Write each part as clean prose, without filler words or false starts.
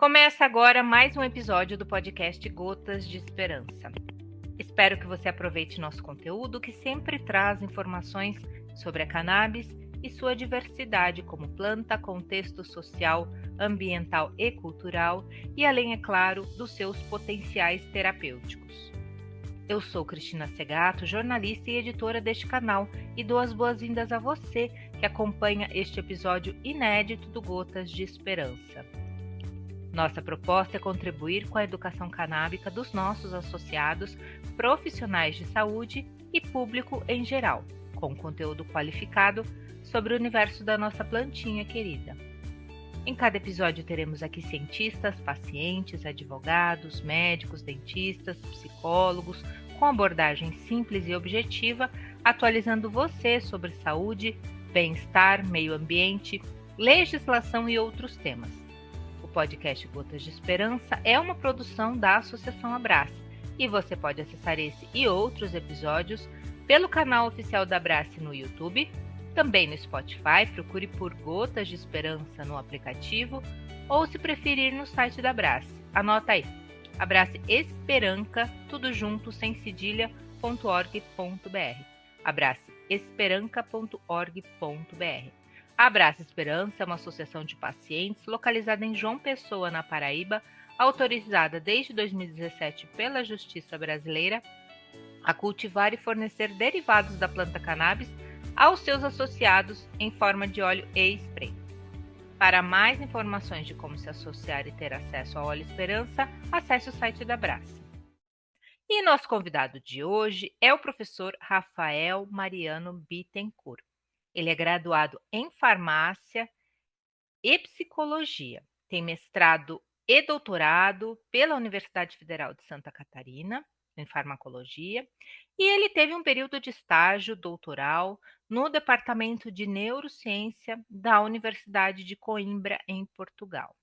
Começa agora mais um episódio do podcast Gotas de Esperança. Espero que você aproveite nosso conteúdo, que sempre traz informações sobre a cannabis e sua diversidade como planta, contexto social, ambiental e cultural, e além, é claro, dos seus potenciais terapêuticos. Eu sou Cristina Segato, jornalista e editora deste canal, e dou as boas-vindas a você que acompanha este episódio inédito do Gotas de Esperança. Nossa proposta é contribuir com a educação canábica dos nossos associados, profissionais de saúde e público em geral, com conteúdo qualificado sobre o universo da nossa plantinha querida. Em cada episódio teremos aqui cientistas, pacientes, advogados, médicos, dentistas, psicólogos, com abordagem simples e objetiva, atualizando você sobre saúde, bem-estar, meio ambiente, legislação e outros temas. O podcast Gotas de Esperança é uma produção da Associação Abrace e você pode acessar esse e outros episódios pelo canal oficial da Abrace no YouTube, também no Spotify, procure por Gotas de Esperança no aplicativo ou, se preferir, no site da Abrace. Anota aí, Abrace Esperanca, tudo junto, sem cedilha.org.br. abraceesperanca.org.br. A Abrace Esperança é uma associação de pacientes localizada em João Pessoa, na Paraíba, autorizada desde 2017 pela Justiça Brasileira a cultivar e fornecer derivados da planta cannabis aos seus associados em forma de óleo e spray. Para mais informações de como se associar e ter acesso ao Óleo Esperança, acesse o site da Abrace. E nosso convidado de hoje é o professor Rafael Mariano Bittencourt. Ele é graduado em farmácia e psicologia, tem mestrado e doutorado pela Universidade Federal de Santa Catarina, em farmacologia, e ele teve um período de estágio doutoral no Departamento de Neurociência da Universidade de Coimbra, em Portugal.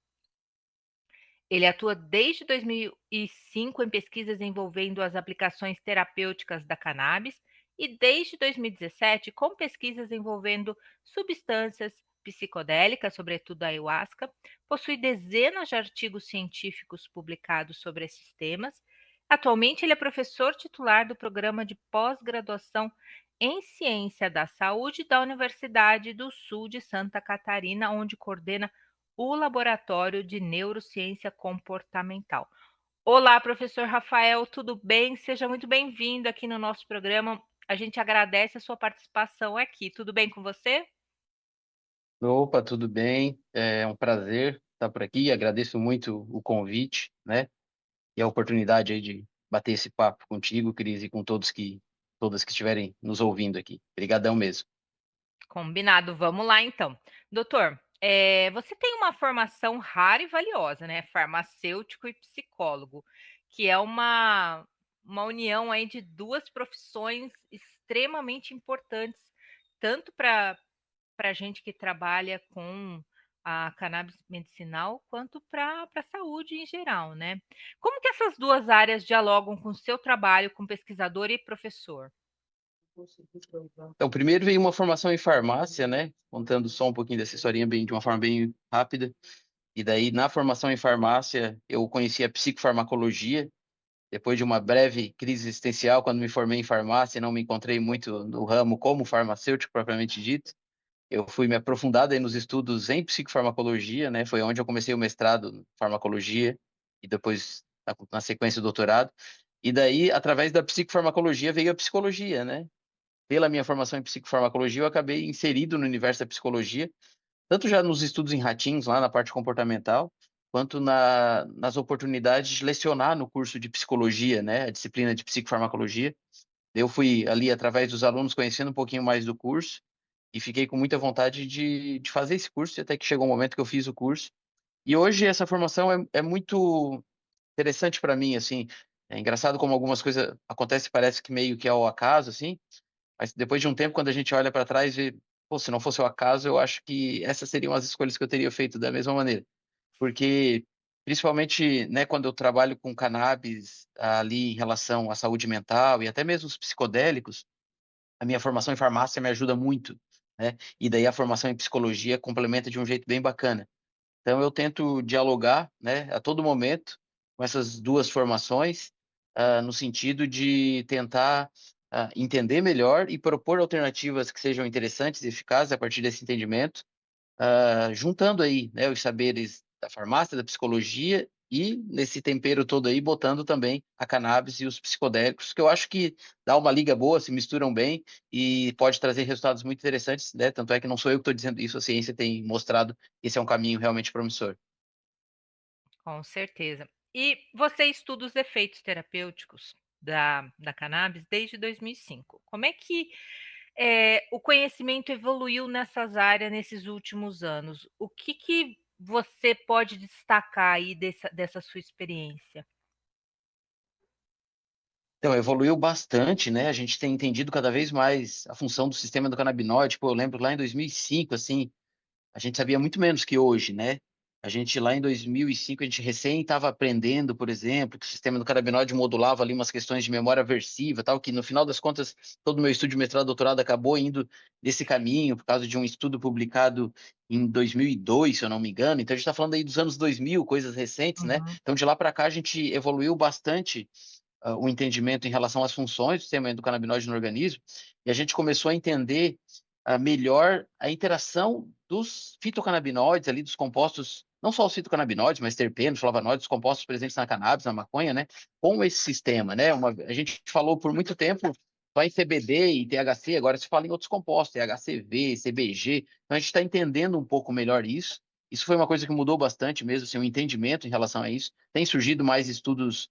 Ele atua desde 2005 em pesquisas envolvendo as aplicações terapêuticas da cannabis e desde 2017 com pesquisas envolvendo substâncias psicodélicas, sobretudo a ayahuasca. Possui dezenas de artigos científicos publicados sobre esses temas. Atualmente, ele é professor titular do programa de pós-graduação em Ciência da Saúde da Universidade do Sul de Santa Catarina, onde coordena o Laboratório de Neurociência Comportamental. Olá, professor Rafael, tudo bem? Seja muito bem-vindo aqui no nosso programa. A gente agradece a sua participação aqui. Tudo bem com você? Opa, tudo bem? É um prazer estar por aqui. Agradeço muito o convite, né? E a oportunidade aí de bater esse papo contigo, Cris, e com todas que estiverem nos ouvindo aqui. Obrigadão mesmo. Combinado, vamos lá então. Doutor, você tem uma formação rara e valiosa, né? Farmacêutico e psicólogo, que é uma união aí de duas profissões extremamente importantes, tanto para gente que trabalha com a cannabis medicinal, quanto para a saúde em geral, né? Como que essas duas áreas dialogam com o seu trabalho como pesquisador e professor? Então, primeiro veio uma formação em farmácia, né? Contando só um pouquinho dessa historinha de uma forma bem rápida. E daí, na formação em farmácia, eu conheci a psicofarmacologia. Depois de uma breve crise existencial, quando me formei em farmácia, não me encontrei muito no ramo como farmacêutico propriamente dito. Eu fui me aprofundar aí nos estudos em psicofarmacologia, né? Foi onde eu comecei o mestrado em farmacologia e depois, na sequência, o doutorado. E daí, através da psicofarmacologia, veio a psicologia, né? Pela minha formação em psicofarmacologia, eu acabei inserido no universo da psicologia, tanto já nos estudos em ratinhos, lá na parte comportamental, quanto nas oportunidades de lecionar no curso de psicologia, né? A disciplina de psicofarmacologia. Eu fui ali, através dos alunos, conhecendo um pouquinho mais do curso e fiquei com muita vontade de fazer esse curso, e até que chegou o momento que eu fiz o curso. E hoje essa formação é muito interessante para mim, assim. É engraçado como algumas coisas acontecem, parece que meio que é ao acaso, assim, mas depois de um tempo, quando a gente olha para trás e, pô, se não fosse o acaso, eu acho que essas seriam as escolhas que eu teria feito da mesma maneira. Porque, principalmente, né, quando eu trabalho com cannabis, ali em relação à saúde mental e até mesmo os psicodélicos, a minha formação em farmácia me ajuda muito, né, e daí a formação em psicologia complementa de um jeito bem bacana. Então eu tento dialogar, né, a todo momento com essas duas formações, no sentido de tentar, entender melhor e propor alternativas que sejam interessantes e eficazes a partir desse entendimento, juntando aí, né, os saberes da farmácia, da psicologia e nesse tempero todo aí botando também a cannabis e os psicodélicos, que eu acho que dá uma liga boa, se misturam bem e pode trazer resultados muito interessantes, né, tanto é que não sou eu que estou dizendo isso, a ciência tem mostrado que esse é um caminho realmente promissor. Com certeza. E você estuda os efeitos terapêuticos da cannabis desde 2005. Como é que o conhecimento evoluiu nessas áreas nesses últimos anos? O que, que você pode destacar aí dessa sua experiência? Então, evoluiu bastante, né, a gente tem entendido cada vez mais a função do sistema endocannabinoide. Pô, eu lembro lá em 2005, assim, a gente sabia muito menos que hoje, né. A gente lá em 2005, a gente recém estava aprendendo, por exemplo, que o sistema endocannabinoide modulava ali umas questões de memória aversiva, tal, que no final das contas, todo o meu estudo de mestrado, doutorado acabou indo nesse caminho, por causa de um estudo publicado em 2002, se eu não me engano. Então a gente está falando aí dos anos 2000, coisas recentes, né. Uhum. Então de lá para cá a gente evoluiu bastante, o entendimento em relação às funções do sistema endocannabinoide no organismo, e a gente começou a entender, melhor a interação dos fitocannabinoides ali, dos compostos, não só os fitocannabinoides, mas terpenos, flavonoides, compostos presentes na cannabis, na maconha, né, com esse sistema, né. A gente falou por muito tempo só em CBD e THC, agora se fala em outros compostos, THCV, CBG, então a gente está entendendo um pouco melhor isso. Isso foi uma coisa que mudou bastante mesmo, assim, o entendimento em relação a isso. Tem surgido mais estudos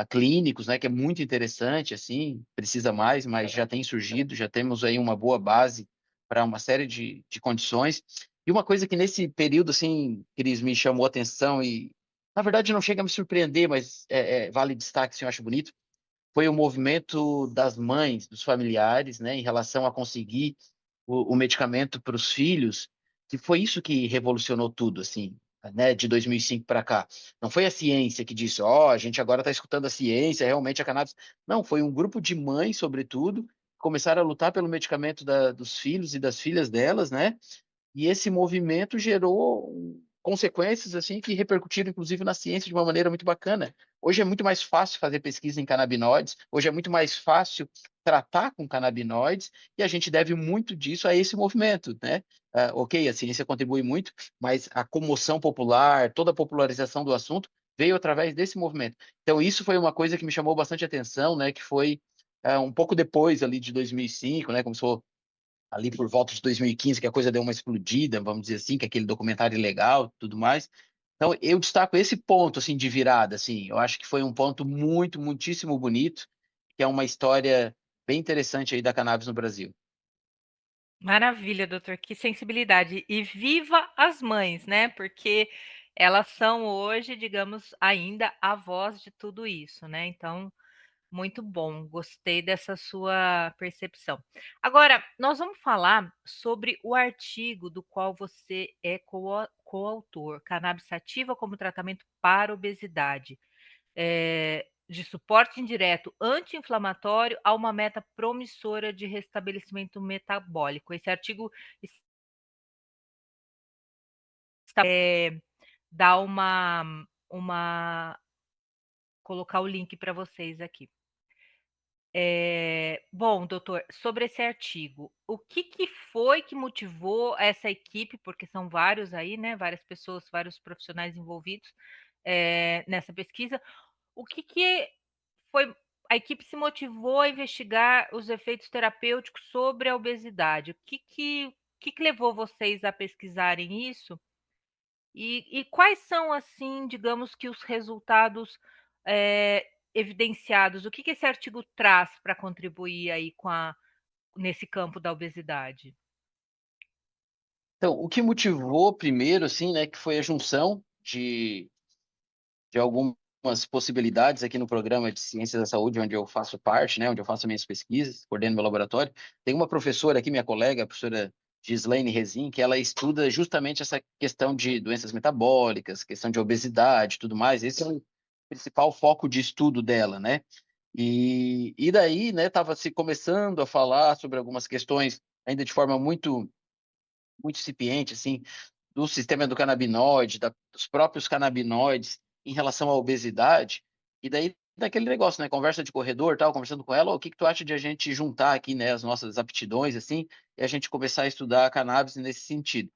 clínicos, né, que é muito interessante, assim, precisa mais, mas já tem surgido, já temos aí uma boa base para uma série de condições. E uma coisa que nesse período, assim, Cris, me chamou a atenção e, na verdade, não chega a me surpreender, mas vale destaque, assim, eu acho bonito, foi o movimento das mães, dos familiares, né, em relação a conseguir o medicamento para os filhos, que foi isso que revolucionou tudo, assim, né, de 2005 para cá. Não foi a ciência que disse: "Ó, a gente agora está escutando a ciência, realmente a cannabis", não, foi um grupo de mães, sobretudo, que começaram a lutar pelo medicamento dos filhos e das filhas delas, né, e esse movimento gerou consequências, assim, que repercutiram inclusive na ciência de uma maneira muito bacana. Hoje é muito mais fácil fazer pesquisa em canabinoides, hoje é muito mais fácil tratar com canabinoides, e a gente deve muito disso a esse movimento, né. Ok, a ciência contribui muito, mas a comoção popular, toda a popularização do assunto veio através desse movimento. Então isso foi uma coisa que me chamou bastante atenção, né, que foi, um pouco depois ali de 2005, né, começou ali por volta de 2015 que a coisa deu uma explodida, vamos dizer assim, que é aquele documentário legal, tudo mais. Então eu destaco esse ponto, assim, de virada, assim, eu acho que foi um ponto muito, muitíssimo bonito, que é uma história bem interessante aí da cannabis no Brasil. Maravilha, doutor, que sensibilidade. E viva as mães, né? Porque elas são hoje, digamos, ainda a voz de tudo isso, né? Então, muito bom, gostei dessa sua percepção. Agora, nós vamos falar sobre o artigo do qual você é coautor, Cannabis Sativa como tratamento para obesidade, de suporte indireto anti-inflamatório a uma meta promissora de restabelecimento metabólico. Esse artigo está, dá uma colocar o link para vocês aqui. Bom, doutor, sobre esse artigo, o que que foi que motivou essa equipe, porque são vários aí, né, várias pessoas, vários profissionais envolvidos, nessa pesquisa, o que que foi a equipe se motivou a investigar os efeitos terapêuticos sobre a obesidade? O que que levou vocês a pesquisarem isso? E quais são, assim, digamos que os resultados, evidenciados? O que que esse artigo traz para contribuir aí nesse campo da obesidade? Então, o que motivou primeiro, assim, né, que foi a junção de algumas possibilidades aqui no programa de Ciências da Saúde, onde eu faço parte, né, onde eu faço minhas pesquisas, coordeno meu laboratório. Tem uma professora aqui, minha colega, a professora Gislaine Rezin, que ela estuda justamente essa questão de doenças metabólicas, questão de obesidade e tudo mais. Esse é o principal foco de estudo dela, né. E daí, né, estava se começando a falar sobre algumas questões ainda de forma muito muito incipiente, assim, do sistema endocannabinoide, dos próprios canabinoides em relação à obesidade, e daí daquele negócio, né, conversa de corredor, tal, conversando com ela: "Ô, o que que tu acha de a gente juntar aqui, né, as nossas aptidões, assim, e a gente começar a estudar a cannabis nesse sentido?".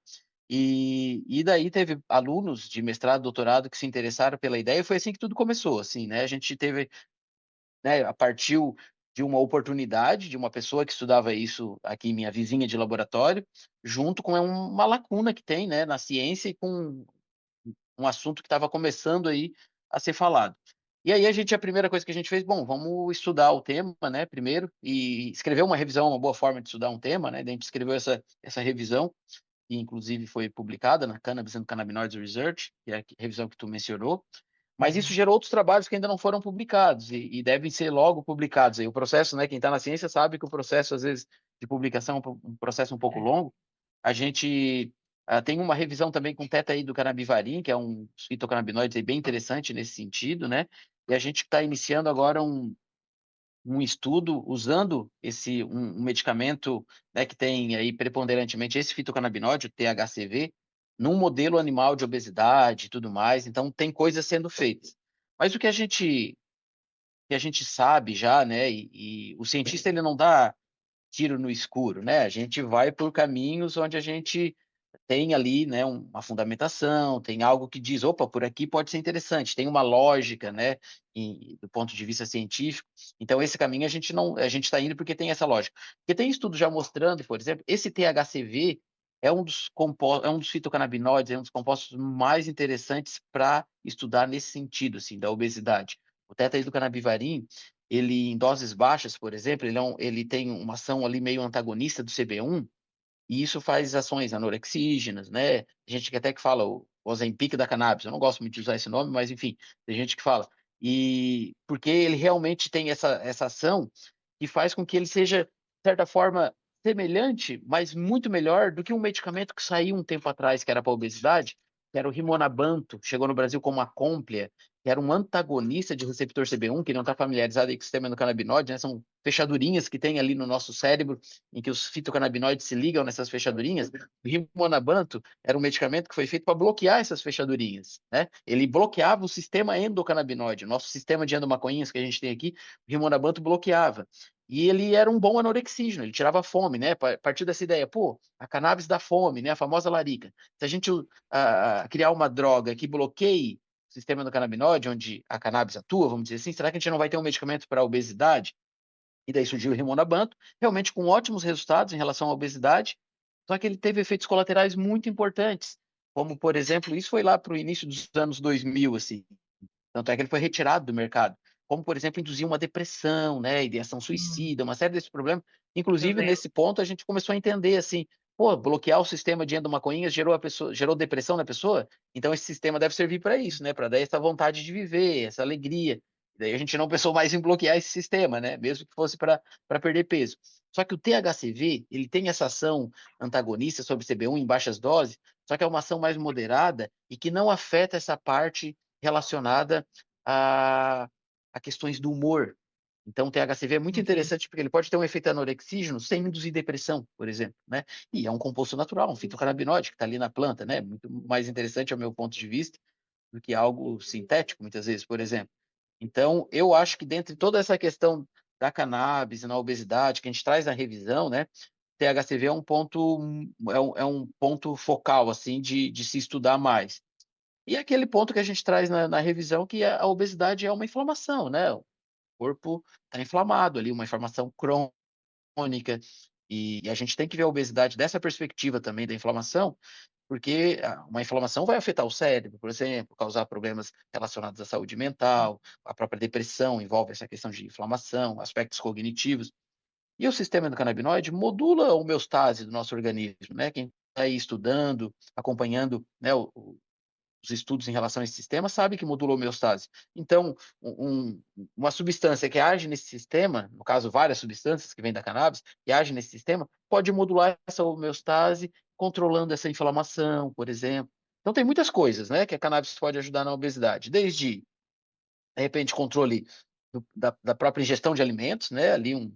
E daí teve alunos de mestrado, doutorado que se interessaram pela ideia e foi assim que tudo começou, assim, né, a gente teve, né, partiu de uma oportunidade de uma pessoa que estudava isso aqui, minha vizinha de laboratório, junto com uma lacuna que tem, né, na ciência e com um assunto que estava começando aí a ser falado. E aí a primeira coisa que a gente fez: "Bom, vamos estudar o tema, né, primeiro", e escrever uma revisão é uma boa forma de estudar um tema, né, daí a gente escreveu essa revisão, que inclusive foi publicada na Cannabis and Cannabinoids Research, que é a revisão que tu mencionou. Mas isso Uhum. gerou outros trabalhos que ainda não foram publicados e devem ser logo publicados. Aí o processo, né, quem está na ciência sabe que o processo, às vezes, de publicação é um processo um pouco É. longo. A gente tem uma revisão também com tetraidrocanabivarim, que é um fitocannabinoide aí bem interessante nesse sentido, né? E a gente está iniciando agora um estudo usando um medicamento, né, que tem aí preponderantemente esse fitocannabinoide, o THCV, num modelo animal de obesidade e tudo mais, então tem coisas sendo feitas. Mas o que a gente sabe já, né, e o cientista ele não dá tiro no escuro, né, a gente vai por caminhos onde a gente tem ali, né, uma fundamentação, tem algo que diz: "Opa, por aqui pode ser interessante", tem uma lógica, né, do ponto de vista científico. Então esse caminho a gente está indo porque tem essa lógica. Porque tem estudos já mostrando, por exemplo, esse THCV é um dos fitocannabinoides, é um dos compostos mais interessantes para estudar nesse sentido, assim, da obesidade. O tetraidrocanabivarim, ele em doses baixas, por exemplo, ele tem uma ação ali meio antagonista do CB1, e isso faz ações anorexígenas, né, tem gente que até que fala o Ozempic da cannabis, eu não gosto muito de usar esse nome, mas enfim, tem gente que fala. E porque ele realmente tem essa ação que faz com que ele seja, de certa forma, semelhante, mas muito melhor do que um medicamento que saiu um tempo atrás, que era para obesidade, que era o Rimonabanto, chegou no Brasil como Acomplia, que era um antagonista de receptor CB1, que não está familiarizado aí com o sistema endocannabinoide, né, são fechadurinhas que tem ali no nosso cérebro, em que os fitocannabinoides se ligam nessas fechadurinhas. O Rimonabanto era um medicamento que foi feito para bloquear essas fechadurinhas, né? Ele bloqueava o sistema endocannabinoide, o nosso sistema de endomaconhas que a gente tem aqui, o Rimonabanto bloqueava. E ele era um bom anorexígeno, ele tirava a fome, né? A partir dessa ideia, pô, a cannabis dá fome, né? A famosa larica. Se a gente criar uma droga que bloqueie o sistema endocannabinoide, onde a cannabis atua, vamos dizer assim, será que a gente não vai ter um medicamento para a obesidade? E daí surgiu o Rimonabanto, realmente com ótimos resultados em relação à obesidade, só que ele teve efeitos colaterais muito importantes, como, por exemplo, isso foi lá para o início dos anos 2000, assim, tanto é que ele foi retirado do mercado, como, por exemplo, induzir uma depressão, né, ideação Hum, suicida, uma série desses problemas. tô Inclusive, vendo. nesse ponto, a gente começou a entender, assim, pô, bloquear o sistema de endomaconhas gerou depressão na pessoa, então esse sistema deve servir para isso, né, para dar essa vontade de viver, essa alegria. Daí a gente não pensou mais em bloquear esse sistema, né, mesmo que fosse para perder peso. Só que o THCV, ele tem essa ação antagonista sobre CB1 em baixas doses, só que é uma ação mais moderada e que não afeta essa parte relacionada a questões do humor. Então o THCV é muito Entendi. interessante, porque ele pode ter um efeito anorexígeno sem induzir depressão, por exemplo, né. E é um composto natural, um fitocannabinoide que está ali na planta, né, muito mais interessante ao meu ponto de vista, do que algo sintético, muitas vezes, por exemplo. Então, eu acho que dentre toda essa questão da cannabis na obesidade, que a gente traz na revisão, né, THCV é um ponto, é um ponto focal, assim, de se estudar mais. E aquele ponto que a gente traz na revisão, que a obesidade é uma inflamação, né, o corpo está inflamado ali, uma inflamação crônica, e a gente tem que ver a obesidade dessa perspectiva também da inflamação, porque uma inflamação vai afetar o cérebro, por exemplo, causar problemas relacionados à saúde mental, a própria depressão envolve essa questão de inflamação, aspectos cognitivos. E o sistema endocannabinoide modula a homeostase do nosso organismo, né, quem está aí estudando, acompanhando, né, os estudos em relação a esse sistema sabe que modula a homeostase. Então, uma substância que age nesse sistema, no caso várias substâncias que vêm da cannabis, que agem nesse sistema, pode modular essa homeostase, controlando essa inflamação, por exemplo. Então tem muitas coisas, né, que a cannabis pode ajudar na obesidade, desde, de repente, controle da própria ingestão de alimentos, né, ali um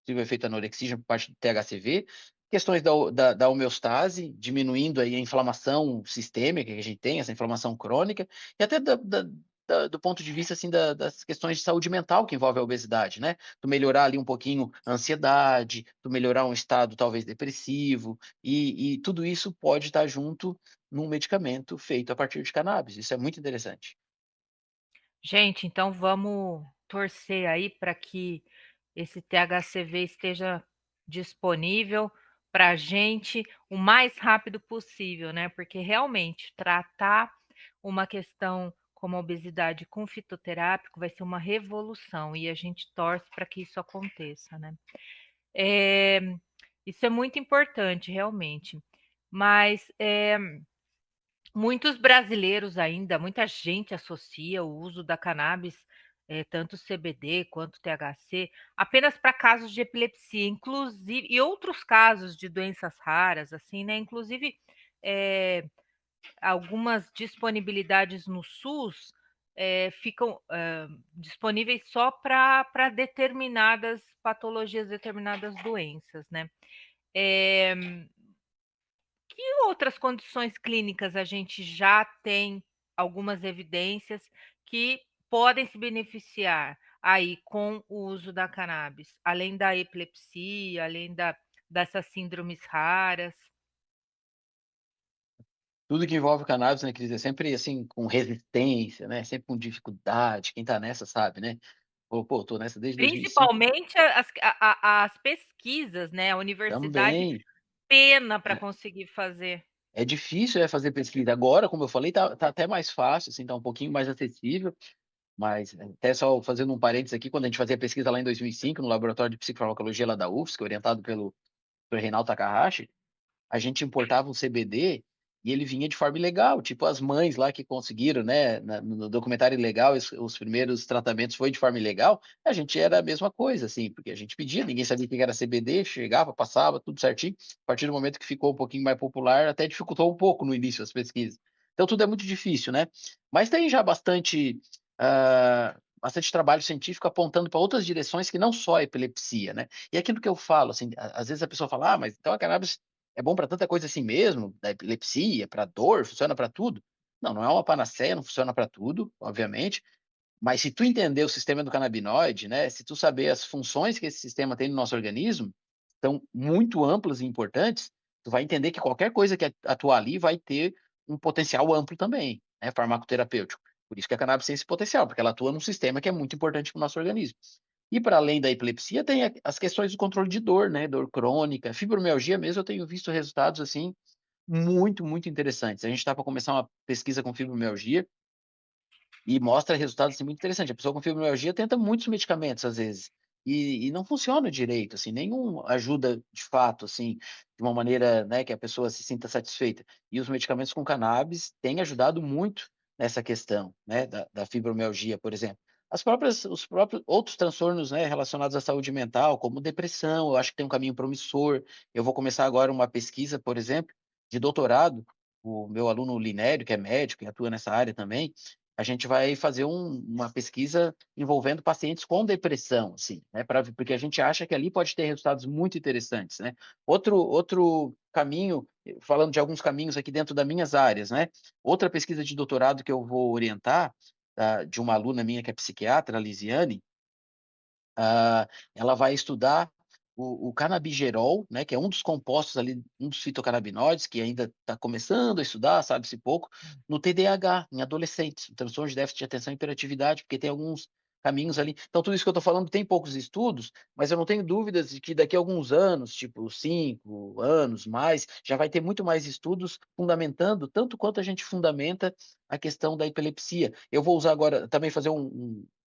possível efeito anorexígeno por parte do THCV, questões da homeostase, diminuindo aí a inflamação sistêmica que a gente tem, essa inflamação crônica, e até do ponto de vista assim das questões de saúde mental que envolve a obesidade, né? Tu melhorar ali um pouquinho a ansiedade, tu melhorar um estado talvez depressivo, e tudo isso pode estar junto num medicamento feito a partir de cannabis. Isso é muito interessante. Gente, então vamos torcer aí para que esse THCV esteja disponível para a gente o mais rápido possível, né? Porque realmente tratar uma questão como a obesidade com fitoterápico vai ser uma revolução e a gente torce para que isso aconteça, né? É, isso é muito importante, realmente. Mas muitos brasileiros ainda, muita gente associa o uso da cannabis, tanto CBD quanto THC, apenas para casos de epilepsia, inclusive, e outros casos de doenças raras, assim, né? Inclusive, eh, algumas disponibilidades no SUS ficam disponíveis só para determinadas patologias, determinadas doenças, né? Eh, que outras condições clínicas a gente já tem algumas evidências que podem se beneficiar aí com o uso da cannabis, além da epilepsia, além dessas síndromes raras? Tudo que envolve cannabis, né, Cris, é sempre assim com resistência, né? Sempre com dificuldade. Quem tá nessa sabe, né? Pô, tô nessa desde 2005 Principalmente as pesquisas, né? A universidade também. pena para É, conseguir fazer. é difícil, fazer pesquisa. Agora, como eu falei, tá até mais fácil, assim, tá um pouquinho mais acessível, mas até só fazendo um parênteses aqui, quando a gente fazia pesquisa lá em 2005, no laboratório de psicofarmacologia lá da UFSC, orientado pelo Dr. Reinaldo Takahashi, a gente importava um CBD e ele vinha de forma ilegal, tipo as mães lá que conseguiram, né, no documentário ilegal, os primeiros tratamentos foi de forma ilegal, a gente era a mesma coisa, assim, porque a gente pedia, ninguém sabia o que era CBD, chegava, passava, tudo certinho, a partir do momento que ficou um pouquinho mais popular, até dificultou um pouco no início as pesquisas. Então tudo é muito difícil, né? Mas tem já bastante trabalho científico apontando para outras direções que não só a epilepsia, né? E é aquilo que eu falo, assim, às vezes a pessoa fala, mas então a cannabis é bom para tanta coisa assim mesmo, da epilepsia, para dor, funciona para tudo? Não, não é uma panaceia, não funciona para tudo, obviamente, mas se tu entender o sistema do canabinoide, né, se tu saber as funções que esse sistema tem no nosso organismo, são muito amplas e importantes, tu vai entender que qualquer coisa que atuar ali vai ter um potencial amplo também, né, farmacoterapêutico. Por isso que a cannabis tem esse potencial, porque ela atua num sistema que é muito importante para o nosso organismo. E para além da epilepsia, tem as questões do controle de dor, né? Dor crônica, fibromialgia mesmo, eu tenho visto resultados assim muito, muito interessantes. A gente está para começar uma pesquisa com fibromialgia e mostra resultados assim, muito interessantes. A pessoa com fibromialgia tenta muitos medicamentos às vezes e não funciona direito, assim, nenhum ajuda de fato, assim, de uma maneira, né, que a pessoa se sinta satisfeita. E os medicamentos com cannabis têm ajudado muito nessa questão, né, da fibromialgia, por exemplo. Os próprios outros transtornos, né, relacionados à saúde mental, como depressão, eu acho que tem um caminho promissor. Eu vou começar agora uma pesquisa, por exemplo, de doutorado. O meu aluno Linério, que é médico e atua nessa área também, a gente vai fazer uma pesquisa envolvendo pacientes com depressão, assim, né, porque a gente acha que ali pode ter resultados muito interessantes, né. Outro caminho, falando de alguns caminhos aqui dentro das minhas áreas, né, outra pesquisa de doutorado que eu vou orientar, de uma aluna minha que é psiquiatra, a Lisiane, ela vai estudar o canabigerol, né, que é um dos compostos ali, um dos fitocannabinoides, que ainda está começando a estudar, sabe-se pouco, no TDAH, em adolescentes, transtorno de déficit de atenção e hiperatividade, porque tem alguns caminhos ali. Então, tudo isso que eu estou falando tem poucos estudos, mas eu não tenho dúvidas de que daqui a alguns anos, tipo 5 anos mais, já vai ter muito mais estudos fundamentando, tanto quanto a gente fundamenta a questão da epilepsia. Eu vou usar agora, também fazer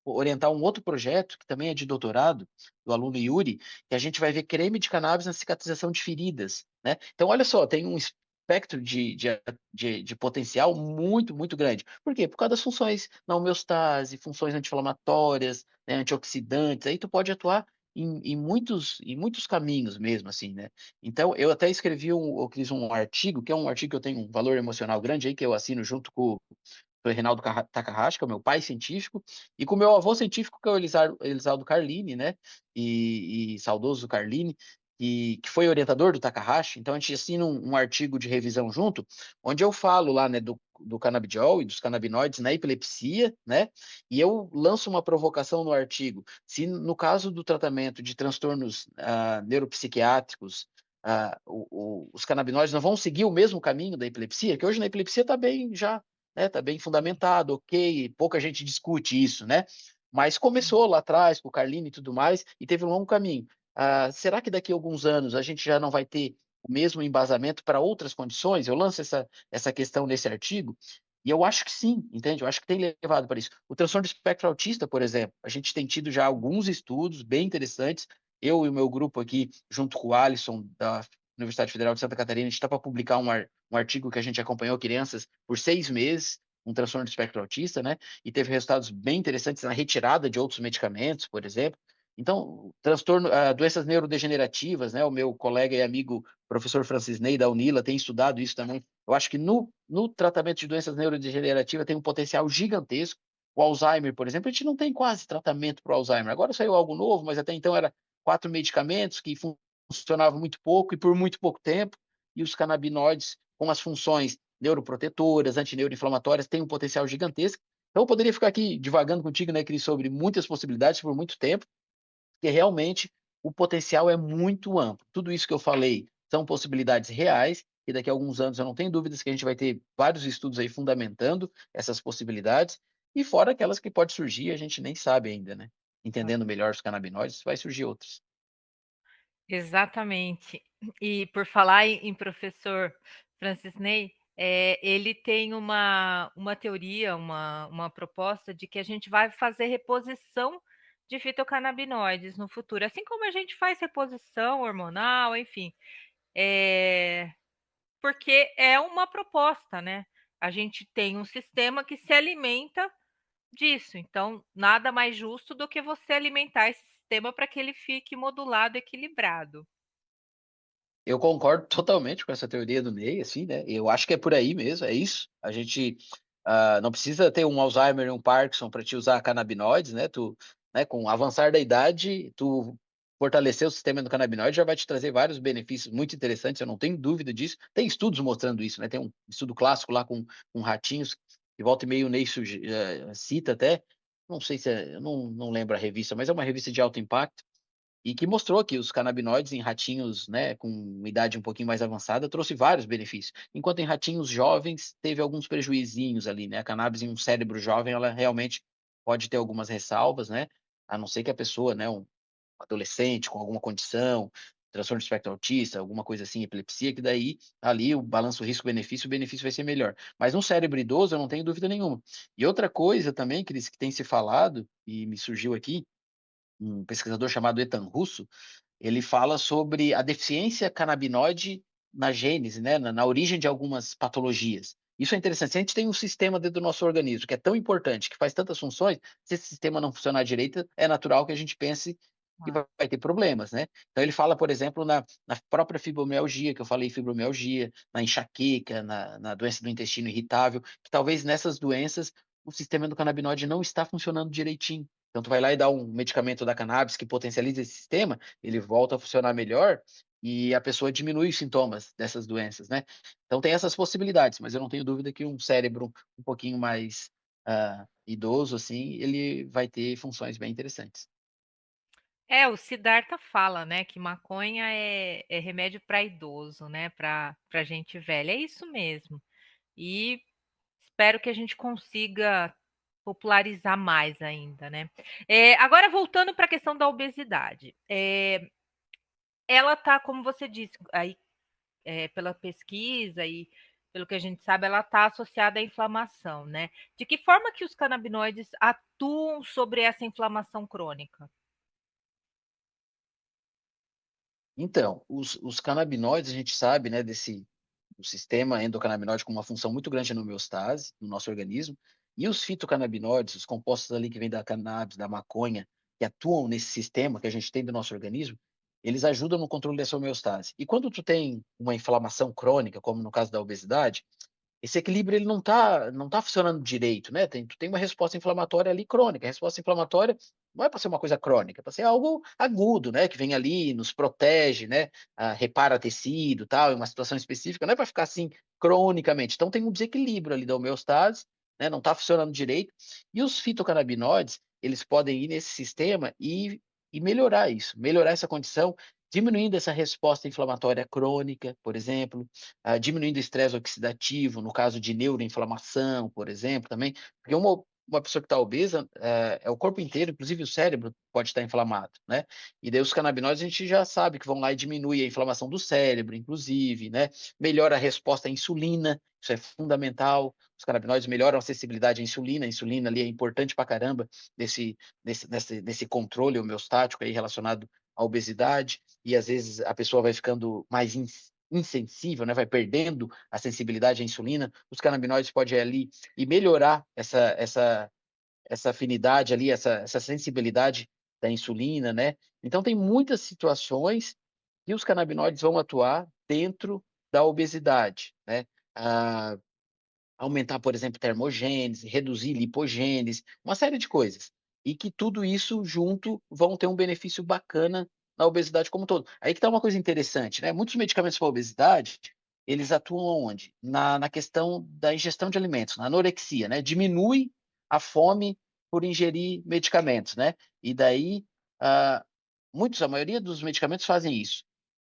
orientar um outro projeto, que também é de doutorado, do aluno Yuri, que a gente vai ver creme de cannabis na cicatrização de feridas, né. Então olha só, tem um espectro de potencial muito, muito grande. Por quê? Por causa das funções na homeostase, funções anti-inflamatórias, né, antioxidantes, aí tu pode atuar em muitos caminhos mesmo, assim, né. Então eu até escrevi eu fiz um artigo, que é um artigo que eu tenho um valor emocional grande aí, que eu assino junto com foi Reinaldo Takahashi, que é o meu pai científico, e com o meu avô científico, que é o Elisaldo Carlini, né, e saudoso Carlini, que foi orientador do Takahashi, então a gente assina um artigo de revisão junto, onde eu falo lá, né, do canabidiol e dos canabinoides na epilepsia, né, e eu lanço uma provocação no artigo. Se no caso do tratamento de transtornos neuropsiquiátricos, os canabinoides não vão seguir o mesmo caminho da epilepsia, que hoje na epilepsia está bem já, né, está bem fundamentado, ok, pouca gente discute isso, né, mas Sim. começou lá atrás com o Carlini e tudo mais, e teve um longo caminho. Será que daqui a alguns anos a gente já não vai ter o mesmo embasamento para outras condições? Eu lanço essa questão nesse artigo, e eu acho que sim, entende? Eu acho que tem levado para isso. O transtorno do espectro autista, por exemplo, a gente tem tido já alguns estudos bem interessantes. Eu e o meu grupo aqui, junto com o Alisson, da Universidade Federal de Santa Catarina, a gente está para publicar um artigo que a gente acompanhou crianças por 6 meses, um transtorno do espectro autista, né? E teve resultados bem interessantes na retirada de outros medicamentos, por exemplo. Então, doenças neurodegenerativas, né? O meu colega e amigo professor Francis Ney da Unila tem estudado isso também. Eu acho que no tratamento de doenças neurodegenerativas tem um potencial gigantesco. O Alzheimer, por exemplo, a gente não tem quase tratamento para o Alzheimer. Agora saiu algo novo, mas até então era 4 medicamentos que funcionavam muito pouco e por muito pouco tempo. E os canabinoides, com as funções neuroprotetoras, antineuroinflamatórias, têm um potencial gigantesco. Então, eu poderia ficar aqui divagando contigo, né, Cris, sobre muitas possibilidades por muito tempo, porque realmente o potencial é muito amplo. Tudo isso que eu falei são possibilidades reais, e daqui a alguns anos eu não tenho dúvidas que a gente vai ter vários estudos aí fundamentando essas possibilidades, e fora aquelas que pode surgir, a gente nem sabe ainda, né? Entendendo melhor os canabinoides, vai surgir outros. Exatamente. E por falar em professor Francis Ney, ele tem uma teoria, uma proposta de que a gente vai fazer reposição de fitocannabinoides no futuro, assim como a gente faz reposição hormonal, enfim, porque é uma proposta, né? A gente tem um sistema que se alimenta disso, então nada mais justo do que você alimentar esse sistema para que ele fique modulado, equilibrado. Eu concordo totalmente com essa teoria do Ney, assim, né? Eu acho que é por aí mesmo, é isso. A gente não precisa ter um Alzheimer e um Parkinson para te usar canabinoides, né? Né, com o avançar da idade, tu fortalecer o sistema endocannabinoide já vai te trazer vários benefícios muito interessantes, eu não tenho dúvida disso. Tem estudos mostrando isso, né? Tem um estudo clássico lá com ratinhos, que volta e meio o Ney cita até, não sei se eu não lembro a revista, mas é uma revista de alto impacto e que mostrou que os canabinoides em ratinhos, né, com idade um pouquinho mais avançada, trouxe vários benefícios, enquanto em ratinhos jovens teve alguns prejuizinhos ali, né, a cannabis em um cérebro jovem, ela realmente pode ter algumas ressalvas, né, a não ser que a pessoa, né, um adolescente com alguma condição, transtorno de espectro autista, alguma coisa assim, epilepsia, que daí ali o balanço risco-benefício, o benefício vai ser melhor. Mas no cérebro idoso eu não tenho dúvida nenhuma. E outra coisa também, Cris, que tem se falado, e me surgiu aqui, um pesquisador chamado Ethan Russo, ele fala sobre a deficiência canabinoide na gênese, né, na origem de algumas patologias. Isso é interessante. Se a gente tem um sistema dentro do nosso organismo que é tão importante, que faz tantas funções, se esse sistema não funcionar direito, é natural que a gente pense que Ah. vai ter problemas, né? Então ele fala, por exemplo, na própria fibromialgia, que eu falei fibromialgia, na enxaqueca, na doença do intestino irritável, que talvez nessas doenças o sistema endocannabinoide não está funcionando direitinho. Então tu vai lá e dá um medicamento da cannabis que potencializa esse sistema, ele volta a funcionar melhor e a pessoa diminui os sintomas dessas doenças, né. Então tem essas possibilidades, mas eu não tenho dúvida que um cérebro um pouquinho mais, idoso, assim, ele vai ter funções bem interessantes. É, o Siddhartha fala, né, que maconha é remédio para idoso, né, para gente velha. É isso mesmo. E espero que a gente consiga popularizar mais ainda, né. Agora voltando para a questão da obesidade, ela tá, como você disse, aí, pela pesquisa e pelo que a gente sabe, ela está associada à inflamação, né. De que forma que os canabinoides atuam sobre essa inflamação crônica? Então, os canabinoides, a gente sabe, né, do sistema endocannabinoide com uma função muito grande na homeostase, no nosso organismo, e os fitocannabinoides, os compostos ali que vêm da cannabis, da maconha, que atuam nesse sistema que a gente tem do nosso organismo, eles ajudam no controle dessa homeostase. E quando tu tem uma inflamação crônica, como no caso da obesidade, esse equilíbrio ele não tá funcionando direito, né? Tu tem uma resposta inflamatória ali crônica. A resposta inflamatória não é para ser uma coisa crônica, é para ser algo agudo, né? Que vem ali, nos protege, né? Repara tecido, tal, em uma situação específica. Não é para ficar assim cronicamente. Então tem um desequilíbrio ali da homeostase, né? Não está funcionando direito. E os fitocannabinoides, eles podem ir nesse sistema e melhorar isso, melhorar essa condição, diminuindo essa resposta inflamatória crônica, por exemplo, diminuindo o estresse oxidativo, no caso de neuroinflamação, por exemplo, também, porque uma pessoa que está obesa, é o corpo inteiro, inclusive o cérebro, pode estar inflamado, né? E daí os canabinoides a gente já sabe que vão lá e diminuem a inflamação do cérebro, inclusive, né? Melhora a resposta à insulina, isso é fundamental. Os canabinoides melhoram a acessibilidade à insulina, a insulina ali é importante pra caramba nesse controle homeostático aí relacionado à obesidade, e às vezes a pessoa vai ficando mais insensível, né? Vai perdendo a sensibilidade à insulina. Os canabinoides podem ali e melhorar essa afinidade ali, essa sensibilidade da insulina, né? Então tem muitas situações que os canabinoides vão atuar dentro da obesidade, né? Ah, aumentar, por exemplo, termogênese, reduzir lipogênese, uma série de coisas. E que tudo isso junto vão ter um benefício bacana na obesidade como um todo. Aí que está uma coisa interessante, né? Muitos medicamentos para obesidade, eles atuam onde? Na questão da ingestão de alimentos, na anorexia, né? Diminui a fome por ingerir medicamentos, né? E daí, ah, a maioria dos medicamentos fazem isso.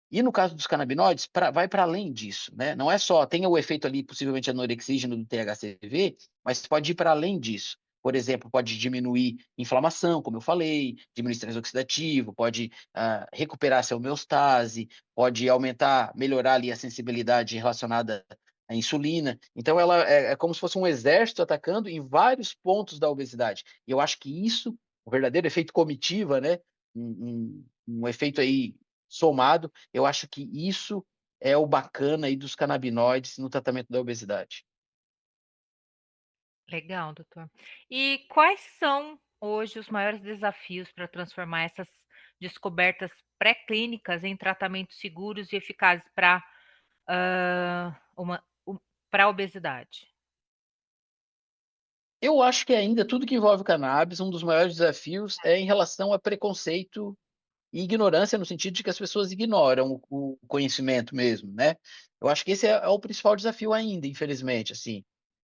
E no caso dos canabinoides, vai para além disso, né? Não é só, tem o efeito ali, possivelmente anorexígeno do THCV, mas pode ir para além disso. Por exemplo, pode diminuir inflamação, como eu falei, diminuir estresse oxidativo, pode recuperar essa homeostase, pode aumentar, melhorar ali a sensibilidade relacionada à insulina. Então, ela é como se fosse um exército atacando em vários pontos da obesidade. E eu acho que isso, o verdadeiro efeito comitiva, né? Um efeito aí somado, eu acho que isso é o bacana aí dos canabinoides no tratamento da obesidade. Legal, doutor. E quais são hoje os maiores desafios para transformar essas descobertas pré-clínicas em tratamentos seguros e eficazes para uma para a obesidade? Eu acho que ainda tudo que envolve cannabis, um dos maiores desafios é em relação a preconceito e ignorância, no sentido de que as pessoas ignoram o conhecimento mesmo, né. Eu acho que esse é o principal desafio ainda, infelizmente, assim.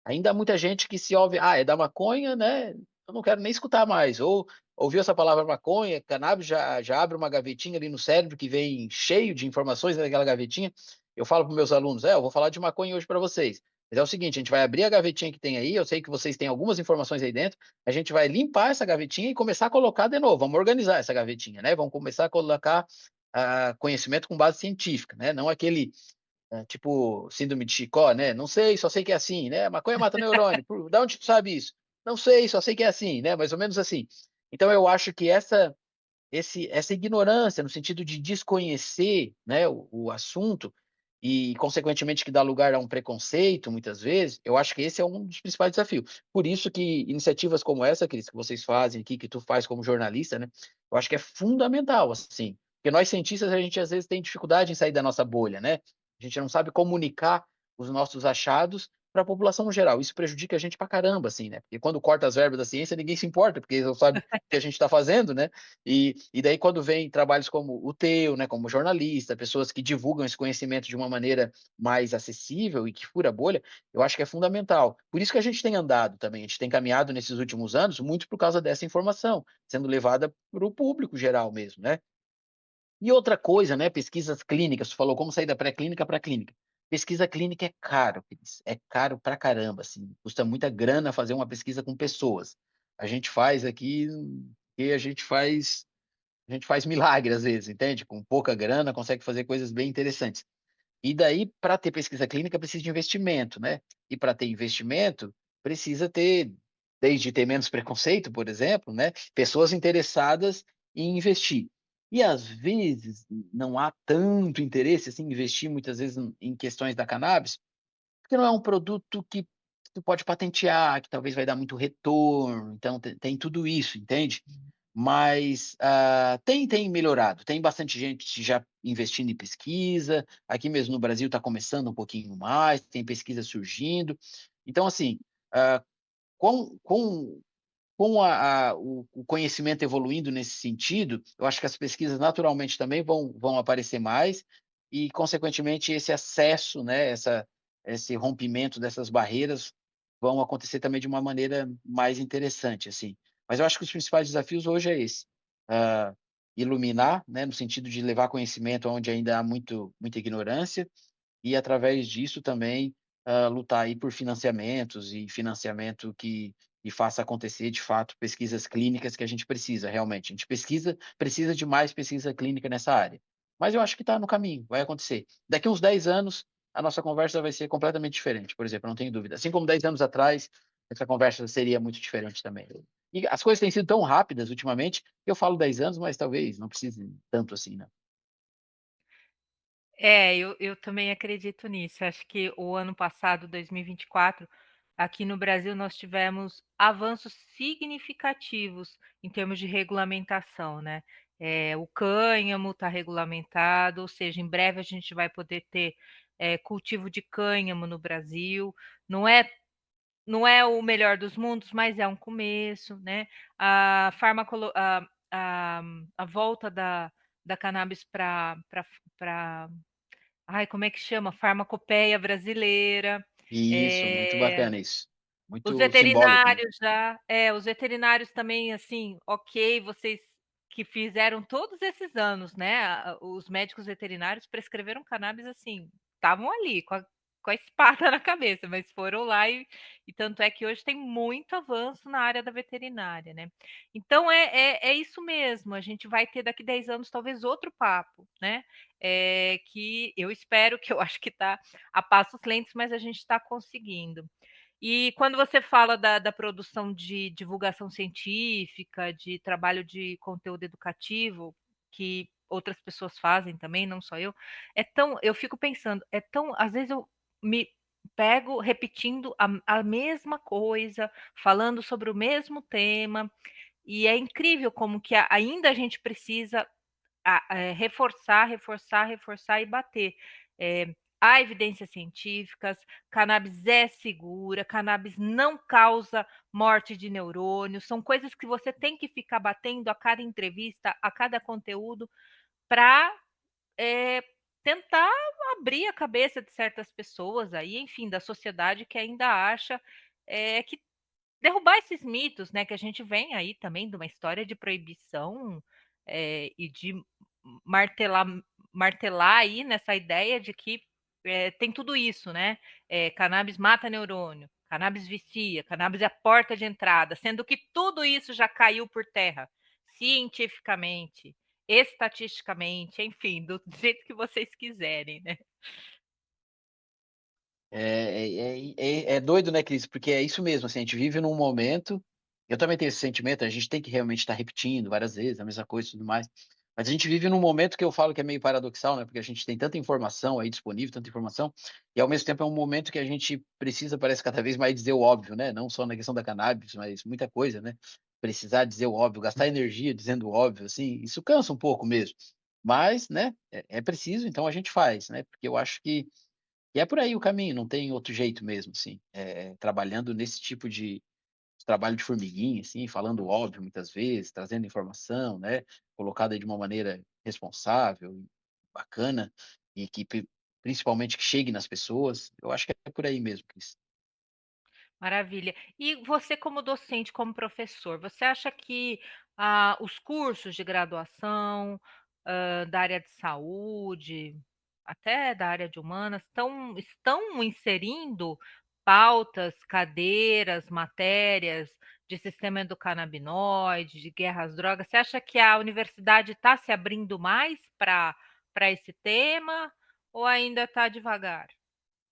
Ainda há muita gente que se ouve: "Ah, é da maconha, né, eu não quero nem escutar mais", ou ouviu essa palavra maconha, cannabis, já abre uma gavetinha ali no cérebro que vem cheio de informações naquela gavetinha. Eu falo para os meus alunos: eu vou falar de maconha hoje para vocês, mas é o seguinte, a gente vai abrir a gavetinha que tem aí, eu sei que vocês têm algumas informações aí dentro, a gente vai limpar essa gavetinha e começar a colocar de novo, vamos organizar essa gavetinha, né, vamos começar a colocar, conhecimento com base científica, né, não aquele tipo síndrome de Chicó, né? Não sei, só sei que é assim, né? Maconha mata neurônio. Da onde tu sabe isso? Não sei, só sei que é assim, né? Mais ou menos assim. Então eu acho que essa ignorância no sentido de desconhecer, né, o assunto e consequentemente que dá lugar a um preconceito muitas vezes, eu acho que esse é um dos principais desafios. Por isso que iniciativas como essa, Cris, que vocês fazem aqui, que tu faz como jornalista, né? Eu acho que é fundamental, assim, porque nós cientistas a gente às vezes tem dificuldade em sair da nossa bolha, né? A gente não sabe comunicar os nossos achados para a população geral. Isso prejudica a gente pra caramba, assim, né? Porque quando corta as verbas da ciência, ninguém se importa, porque não sabe o que a gente está fazendo, né? E daí, quando vem trabalhos como o teu, né, como jornalista, pessoas que divulgam esse conhecimento de uma maneira mais acessível e que fura a bolha, eu acho que é fundamental. Por isso que a gente tem andado também, a gente tem caminhado nesses últimos anos muito por causa dessa informação, sendo levada para o público geral mesmo, né? E outra coisa, né, pesquisas clínicas, tu falou como sair da pré-clínica para a clínica. Pesquisa clínica é caro, Cris, é caro pra caramba, assim, custa muita grana fazer uma pesquisa com pessoas. A gente faz aqui, e a gente faz milagre às vezes, entende? Com pouca grana consegue fazer coisas bem interessantes. E daí, para ter pesquisa clínica, precisa de investimento, né? E para ter investimento, precisa ter, desde ter menos preconceito, por exemplo, né? Pessoas interessadas em investir. E às vezes não há tanto interesse assim, em investir muitas vezes em questões da cannabis, porque não é um produto que tu pode patentear, que talvez vai dar muito retorno. Então tem tudo isso, entende? Mas, tem melhorado, tem bastante gente já investindo em pesquisa, aqui mesmo no Brasil está começando um pouquinho mais, tem pesquisa surgindo. Então assim, hã, com com com o conhecimento evoluindo nesse sentido, eu acho que as pesquisas naturalmente também vão aparecer mais e consequentemente esse acesso, né, esse rompimento dessas barreiras vão acontecer também de uma maneira mais interessante, assim. Mas eu acho que os principais desafios hoje é esse, iluminar, né, no sentido de levar conhecimento onde ainda há muita ignorância, e através disso também, lutar aí por financiamentos e financiamento que faça acontecer de fato pesquisas clínicas que a gente precisa realmente. A gente precisa de mais pesquisa clínica nessa área. Mas eu acho que está no caminho, vai acontecer. Daqui uns 10 anos, a nossa conversa vai ser completamente diferente, por exemplo, não tenho dúvida. Assim como 10 anos atrás, essa conversa seria muito diferente também. E as coisas têm sido tão rápidas ultimamente, que eu falo 10 anos, mas talvez não precise tanto assim, né. É, eu também acredito nisso. Acho que o ano passado, 2024, aqui no Brasil, nós tivemos avanços significativos em termos de regulamentação, né. O cânhamo está regulamentado, ou seja, em breve a gente vai poder ter, cultivo de cânhamo no Brasil. Não é não é o melhor dos mundos, mas é um começo, né. A farmacolo a volta da cannabis para ai, como é que chama? Farmacopeia brasileira. Isso, muito Eh, bacana isso. os Muito simbólico, né. veterinários já os veterinários também, assim, ok, vocês que fizeram todos esses anos, né, os médicos veterinários prescreveram cannabis, assim, estavam ali com a espada na cabeça, mas foram lá e tanto é que hoje tem muito avanço na área da veterinária, né. Então é isso mesmo, a gente vai ter daqui 10 anos talvez outro papo, né, que eu espero, que eu acho que está a passos lentos, mas a gente está conseguindo. E quando você fala da produção de divulgação científica, de trabalho de conteúdo educativo, que outras pessoas fazem também, não só eu, eu fico pensando, é tão às vezes eu me pego repetindo a mesma coisa, falando sobre o mesmo tema, e é incrível como que ainda a gente precisa reforçar, reforçar, reforçar e bater. Há evidências científicas, cannabis é segura, cannabis não causa morte de neurônios, são coisas que você tem que ficar batendo a cada entrevista, a cada conteúdo, para tentar abrir a cabeça de certas pessoas aí, enfim, da sociedade que ainda acha que derrubar esses mitos, né, que a gente vem aí também de uma história de proibição, e de martelar martelar aí nessa ideia de que, tem tudo isso, né, cannabis mata neurônio, cannabis vicia, cannabis é a porta de entrada, sendo que tudo isso já caiu por terra, cientificamente, estatisticamente, enfim, do jeito que vocês quiserem, né. É doido, né, Cris, porque é isso mesmo, assim, a gente vive num momento, eu também tenho esse sentimento, a gente tem que realmente estar repetindo várias vezes a mesma coisa e tudo mais, mas a gente vive num momento que eu falo que é meio paradoxal, né, porque a gente tem tanta informação aí disponível, tanta informação, e ao mesmo tempo é um momento que a gente precisa, parece cada vez mais dizer o óbvio, né, não só na questão da cannabis, mas muita coisa, né, precisar dizer o óbvio, gastar energia dizendo o óbvio, assim, isso cansa um pouco mesmo, mas, né, é preciso, então a gente faz, né, porque eu acho que e é por aí o caminho, não tem outro jeito mesmo, assim, trabalhando nesse tipo de trabalho de formiguinha, assim, falando óbvio muitas vezes, trazendo informação, né, colocada de uma maneira responsável, e bacana, e que principalmente que chegue nas pessoas, eu acho que é por aí mesmo, Cris. Maravilha. E você como docente, como professor, você acha que, os cursos de graduação, da área de saúde, até da área de humanas, estão inserindo pautas, cadeiras, matérias de sistema endocannabinoide, de guerra às drogas? Você acha que a universidade está se abrindo mais para esse tema ou ainda está devagar?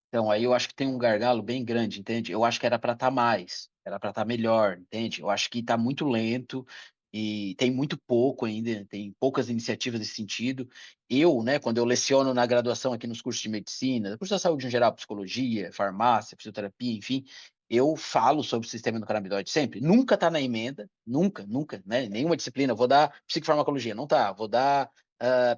Então, aí eu acho que tem um gargalo bem grande, entende? Eu acho que era para estar mais, era para estar melhor, entende? Eu acho que está muito lento e tem muito pouco ainda, tem poucas iniciativas nesse sentido. Eu, né, quando eu leciono na graduação aqui nos cursos de medicina, curso da saúde em geral, psicologia, farmácia, fisioterapia, enfim, eu falo sobre o sistema endocannabinoide sempre. Nunca está na emenda, nunca, né? Nenhuma disciplina. Vou dar psicofarmacologia, não tá. Vou dar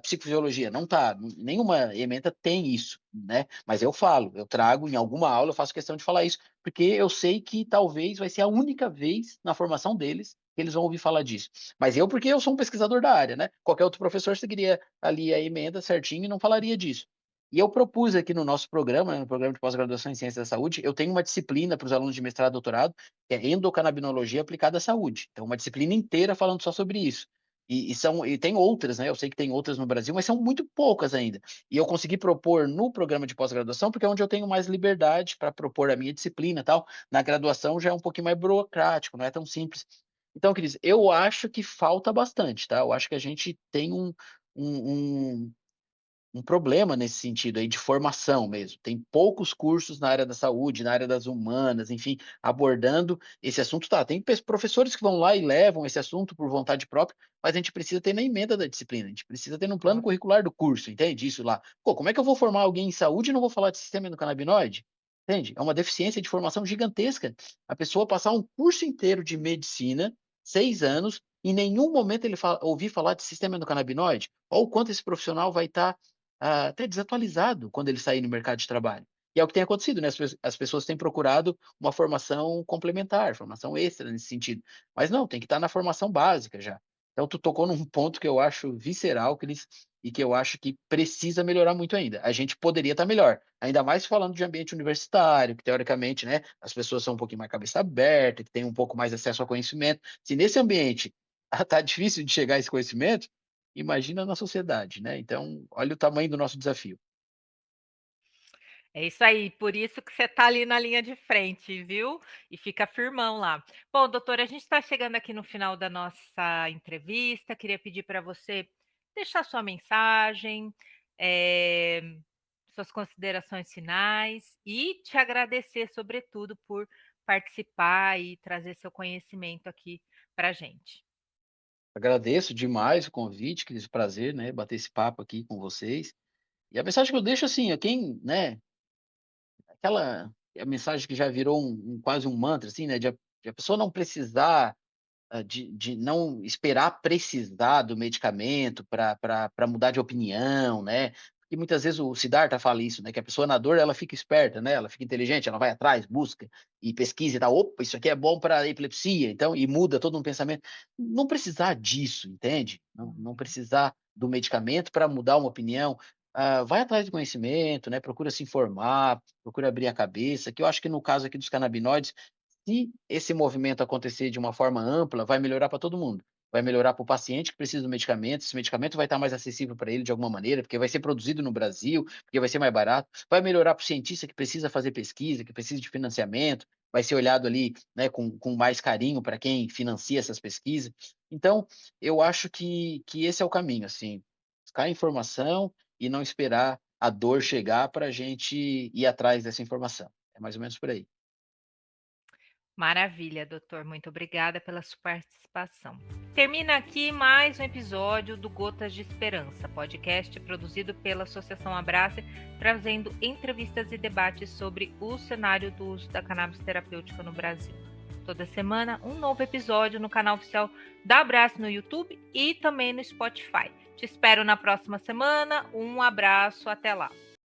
psicofisiologia, não tá. Nenhuma emenda tem isso, né? Mas eu falo, eu trago em alguma aula, eu faço questão de falar isso, porque eu sei que talvez vai ser a única vez na formação deles que eles vão ouvir falar disso. Mas porque eu sou um pesquisador da área, né? Qualquer outro professor seguiria ali a emenda certinho e não falaria disso. E eu propus aqui no nosso programa, né, no programa de pós-graduação em Ciências da Saúde, eu tenho uma disciplina para os alunos de mestrado e doutorado, que é endocannabinologia aplicada à saúde. Então, uma disciplina inteira falando só sobre isso. E tem outras, né? Eu sei que tem outras no Brasil, mas são muito poucas ainda. E eu consegui propor no programa de pós-graduação, porque é onde eu tenho mais liberdade para propor a minha disciplina e tal. Na graduação já é um pouquinho mais burocrático, não é tão simples. Então, Cris, eu acho que falta bastante, tá? Eu acho que a gente tem um, um problema nesse sentido aí de formação mesmo. Tem poucos cursos na área da saúde, na área das humanas, enfim, abordando esse assunto. Tá, tem professores que vão lá e levam esse assunto por vontade própria, mas a gente precisa ter na emenda da disciplina, a gente precisa ter no plano Nossa. curricular do curso, entende? Isso lá. Pô, como é que eu vou formar alguém em saúde e não vou falar de sistema endocannabinoide? Entende? É uma deficiência de formação gigantesca. A pessoa passar um curso inteiro de medicina, 6 anos, em nenhum momento ele ouvir falar de sistema endocannabinoide, ou o quanto esse profissional vai estar até desatualizado quando ele sair no mercado de trabalho. E é o que tem acontecido, né? As pessoas têm procurado uma formação complementar, formação extra nesse sentido. Mas não, tem que estar na formação básica já. Então, tu tocou num ponto que eu acho visceral, Cris, e que eu acho que precisa melhorar muito ainda. A gente poderia estar melhor, ainda mais falando de ambiente universitário, que teoricamente, né, as pessoas são um pouquinho mais cabeça aberta, que têm um pouco mais acesso ao conhecimento. Se nesse ambiente está difícil de chegar a esse conhecimento, imagina na sociedade, né? Então, olha o tamanho do nosso desafio. É isso aí, por isso que você está ali na linha de frente, viu? E fica firmão lá. Bom, doutora, a gente está chegando aqui no final da nossa entrevista. Queria pedir para você deixar sua mensagem, eh, suas considerações finais e te agradecer, sobretudo, por participar e trazer seu conhecimento aqui para a gente. Agradeço demais o convite, que prazer, né, bater esse papo aqui com vocês. E a mensagem que eu deixo assim, a quem, né, aquela a mensagem que já virou quase um mantra, assim, né, de a pessoa não precisar de não esperar precisar do medicamento para mudar de opinião, né, porque muitas vezes o Siddhartha fala isso, né, que a pessoa na dor ela fica esperta, né, ela fica inteligente, ela vai atrás, busca e pesquisa e tal, "Opa, isso aqui é bom para epilepsia", então e muda todo um pensamento. Não precisar disso, entende? Não Uhum. precisar do medicamento para mudar uma opinião. Vai atrás de conhecimento, né, procura se informar, procura abrir a cabeça, que eu acho que no caso aqui dos canabinoides, se esse movimento acontecer de uma forma ampla, vai melhorar para todo mundo. Vai melhorar para o paciente que precisa do medicamento, esse medicamento vai estar mais acessível para ele de alguma maneira, porque vai ser produzido no Brasil, porque vai ser mais barato. Vai melhorar para o cientista que precisa fazer pesquisa, que precisa de financiamento, vai ser olhado ali, né, com mais carinho para quem financia essas pesquisas. Então, eu acho que esse é o caminho, assim, buscar informação e não esperar a dor chegar para a gente ir atrás dessa informação. É mais ou menos por aí. Maravilha, doutor. Muito obrigada pela sua participação. Termina aqui mais um episódio do Gotas de Esperança, podcast produzido pela Associação Abrace, trazendo entrevistas e debates sobre o cenário do uso da cannabis terapêutica no Brasil. Toda semana, um novo episódio no canal oficial da Abrace no YouTube e também no Spotify. Te espero na próxima semana. Um abraço, até lá.